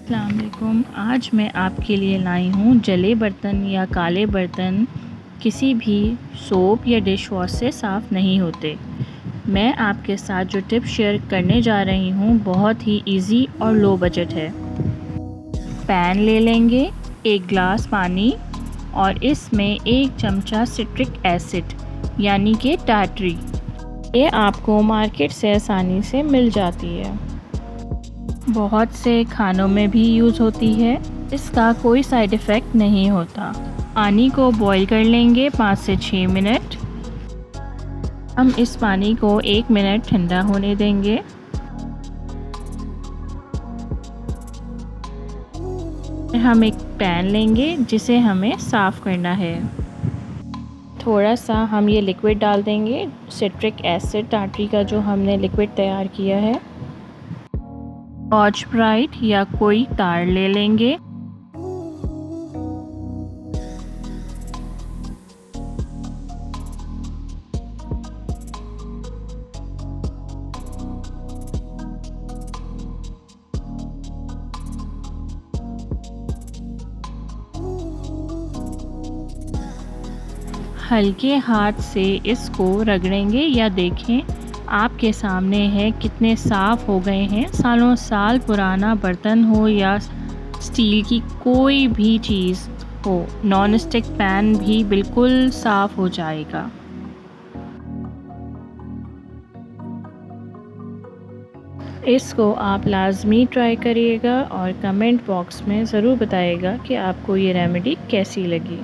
अस्सलाम वालेकुम। आज मैं आपके लिए लाई हूँ जले बर्तन या काले बर्तन किसी भी सोप या डिश वॉश से साफ़ नहीं होते। मैं आपके साथ जो टिप शेयर करने जा रही हूँ बहुत ही इजी और लो बजट है। पैन ले लेंगे, एक गिलास पानी और इसमें 1 चमचा सिट्रिक एसिड यानी कि टाटरी। ये आपको मार्केट से आसानी से मिल जाती है। बहुत से खानों में भी यूज़ होती है। इसका कोई साइड इफ़ेक्ट नहीं होता। पानी को बॉईल कर लेंगे 5 से 6 मिनट। हम इस पानी को 1 मिनट ठंडा होने देंगे। हम एक पैन लेंगे जिसे हमें साफ़ करना है। थोड़ा सा हम ये लिक्विड डाल देंगे, सिट्रिक एसिड टाटरी का जो हमने लिक्विड तैयार किया है। स्कॉच ब्राइट या कोई तार ले लेंगे। हल्के हाथ से इसको रगड़ेंगे या देखें आपके सामने है कितने साफ़ हो गए हैं। सालों साल पुराना बर्तन हो या स्टील की कोई भी चीज़ हो, नॉन स्टिक पैन भी बिल्कुल साफ़ हो जाएगा। इसको आप लाज़मी ट्राई करिएगा और कमेंट बॉक्स में ज़रूर बताइएगा कि आपको ये रेमेडी कैसी लगी।